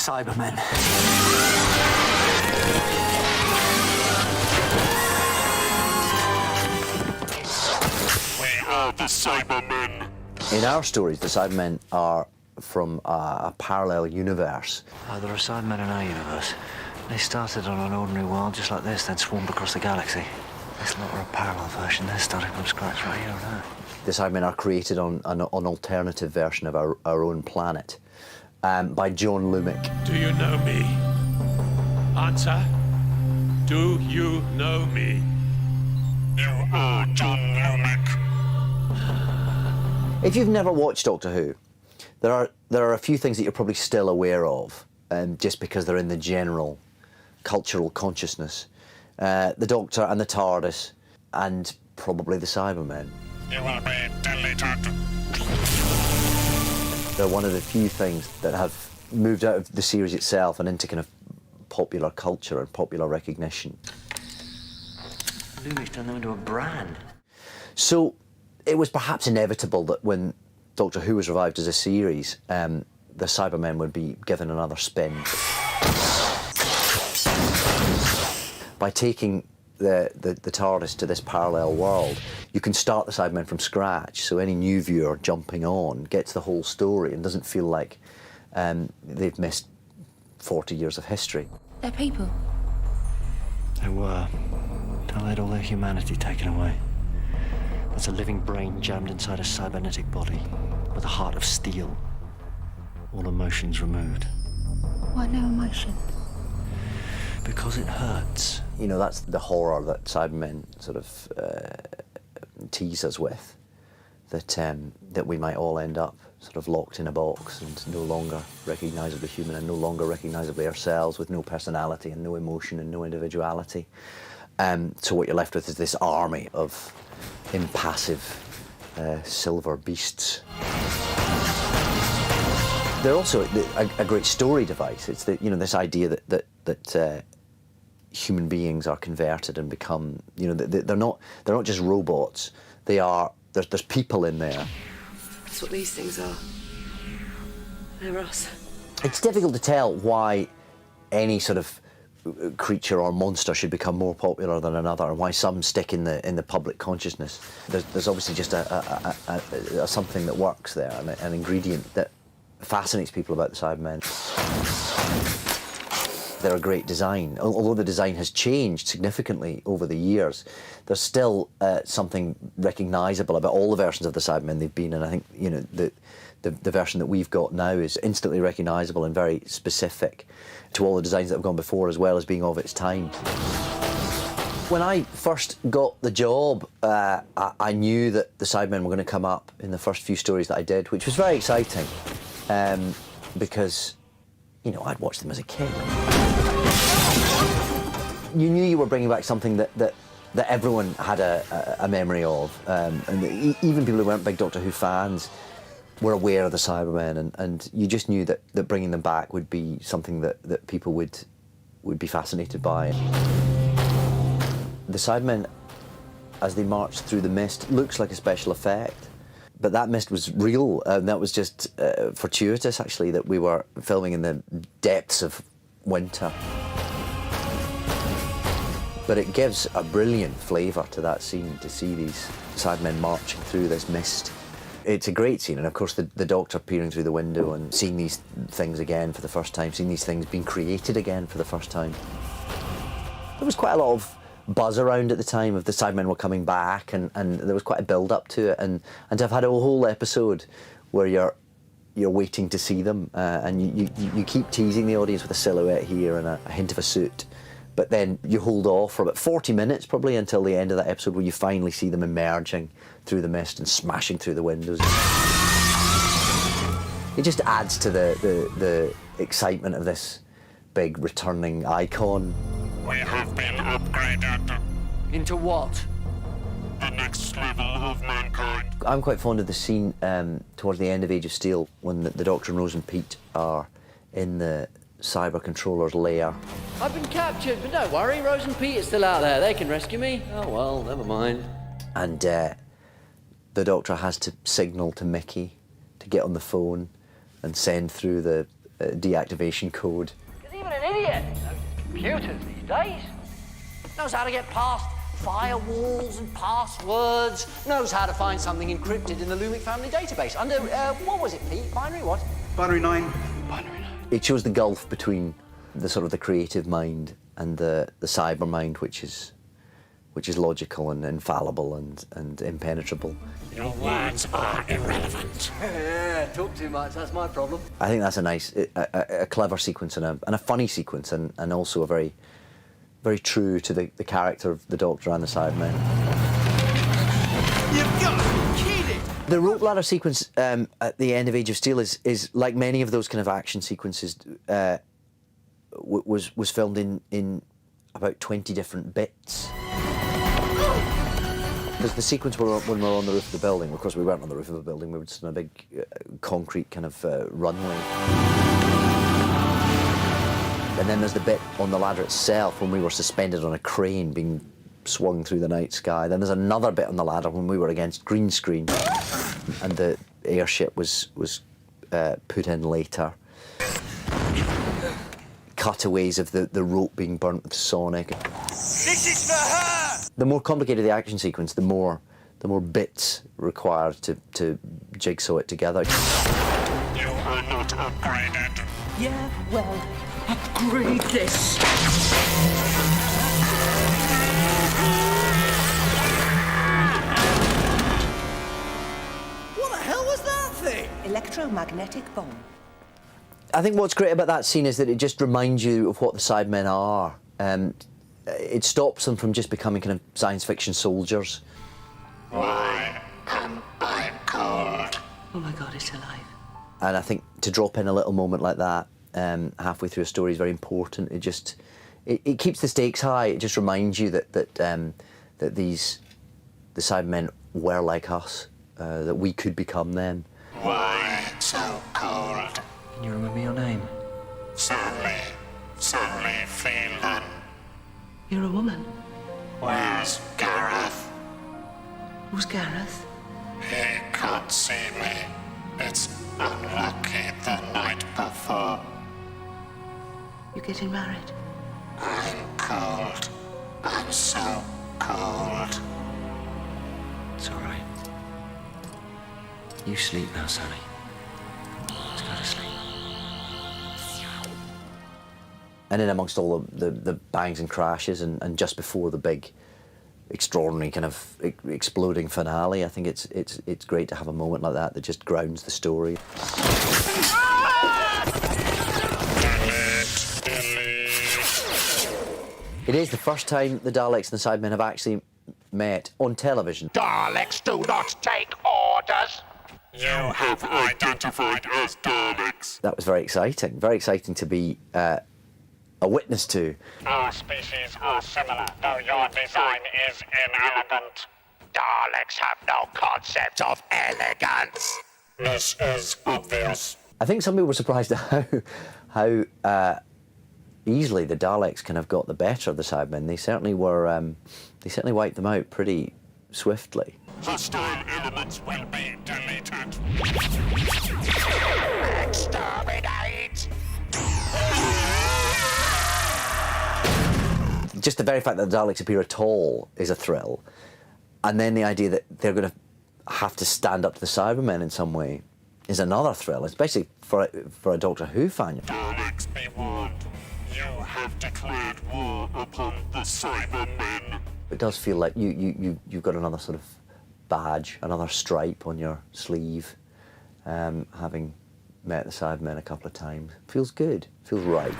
Cybermen. We are the Cybermen. In our stories, the Cybermen are from a parallel universe. There are Cybermen in our universe. They started on an ordinary world just like this, then swarmed across the galaxy. This lot are a parallel version. They're starting from scratch right here on Earth. The Cybermen are created on an alternative version of our own planet by John Lumick. Do you know me? Answer. Do you know me? You are John Lumick. If you've never watched Doctor Who, there are a few things that you're probably still aware of, just because they're in the general cultural consciousness. The Doctor and the TARDIS, and probably the Cybermen. You will be deleted. They're one of the few things that have moved out of the series itself and into kind of popular culture and popular recognition. Lumick's turned them into a brand. So it was perhaps inevitable that when Doctor Who was revived as a series, the Cybermen would be given another spin. By taking the TARDIS to this parallel world, you can start the Cybermen from scratch, so any new viewer jumping on gets the whole story and doesn't feel like they've missed 40 years of history. They're people. They were, till they had all their humanity taken away. That's a living brain jammed inside a cybernetic body with a heart of steel. All emotions removed. Why no emotion? Because it hurts. You know, that's the horror that Cybermen sort of tease us with, that we might all end up sort of locked in a box and no longer recognisably human and no longer recognisably ourselves, with no personality and no emotion and no individuality. So what you're left with is this army of impassive silver beasts. They're also a great story device. It's this idea that human beings are converted and become, they're not just robots. There's people in there. That's what these things are. They're us. It's difficult to tell why any sort of creature or monster should become more popular than another, and why some stick in the public consciousness. There's obviously just a something that works there, an ingredient that fascinates people about the Cybermen. They're a great design. Although the design has changed significantly over the years, there's still something recognisable about all the versions of the Cybermen they've been in. I think the version that we've got now is instantly recognisable and very specific to all the designs that have gone before, as well as being of its time. When I first got the job, I knew that the Cybermen were going to come up in the first few stories that I did, which was very exciting, because, I'd watched them as a kid. You knew you were bringing back something that everyone had a memory of, and even people who weren't big Doctor Who fans were aware of the Cybermen, and you just knew that bringing them back would be something that people would be fascinated by. The Cybermen, as they marched through the mist, looks like a special effect, but that mist was real, and that was just fortuitous, actually, that we were filming in the depths of winter. But it gives a brilliant flavour to that scene, to see these Cybermen marching through this mist. It's a great scene, and of course the Doctor peering through the window and seeing these things again for the first time, seeing these things being created again for the first time. There was quite a lot of buzz around at the time of the Cybermen were coming back, and there was quite a build-up to it, and to have had a whole episode where you're waiting to see them, and you keep teasing the audience with a silhouette here and a hint of a suit, but then you hold off for about 40 minutes probably until the end of that episode, where you finally see them emerging through the mist and smashing through the windows. It just adds to the excitement of this big returning icon. We have been upgraded. Into what? The next level of mankind. I'm quite fond of the scene towards the end of Age of Steel, when the Doctor and Rose and Pete are in the cyber controller's lair. I've been captured, but don't worry, Rose and Pete are still out there. They can rescue me. Oh, well, never mind. And the Doctor has to signal to Mickey to get on the phone and send through the deactivation code. Because even an idiot knows computers these days. Knows how to get past firewalls and passwords. Knows how to find something encrypted in the Lumic family database. Under, what was it, Pete? Binary what? Binary 9. Binary 9. It shows the gulf between the sort of the creative mind and the cyber mind, which is logical and infallible and impenetrable. Your words are irrelevant. Yeah, talk too much, that's my problem. I think that's a nice, a clever sequence and a funny sequence, and also a very, very true to the character of the Doctor and the Cybermen. You've got to kill it! The rope ladder sequence at the end of Age of Steel is like many of those kind of action sequences. Was filmed in about 20 different bits. There's the sequence when we're on the roof of the building. Of course, we weren't on the roof of a building. We were just on a big concrete kind of runway. And then there's the bit on the ladder itself when we were suspended on a crane being swung through the night sky. Then there's another bit on the ladder when we were against green screen and the airship was put in later. Cutaways of the rope being burnt with sonic. This is for her! The more complicated the action sequence, the more bits required to jigsaw it together. You are not upgraded. Yeah, well, upgrade this. What the hell was that thing? Electromagnetic bomb. I think what's great about that scene is that it just reminds you of what the Cybermen are. It stops them from just becoming kind of science fiction soldiers. Why am I cold? Oh my God, it's alive. And I think to drop in a little moment like that halfway through a story is very important. It keeps the stakes high. It just reminds you that the Cybermen were like us, that we could become them. Why so cold? Can you remember your name? Certainly Phelan. You're a woman. Where's Gareth? Who's Gareth? He can't see me. It's unlucky the night before. You're getting married. I'm cold. I'm so cold. It's all right. You sleep now, Sally. Just go to sleep. And in amongst all the bangs and crashes and just before the big, extraordinary kind of exploding finale, I think it's great to have a moment like that just grounds the story. It is the first time the Daleks and the Cybermen have actually met on television. Daleks do not take orders. You have identified as Daleks. That was very exciting to be a witness to. Our species are similar, though your design is inelegant. Daleks have no concept of elegance. This is obvious. I think some people were surprised at how easily the Daleks kind of got the better of the Cybermen. They certainly were. They certainly wiped them out pretty swiftly. Hostile elements will be deleted. Exterminate! Just the very fact that the Daleks appear at all is a thrill. And then the idea that they're going to have to stand up to the Cybermen in some way is another thrill, especially for a Doctor Who fan. Daleks, be warned. You have declared war upon the Cybermen. It does feel like you've got another sort of badge, another stripe on your sleeve, having met the Cybermen a couple of times. Feels good, feels right.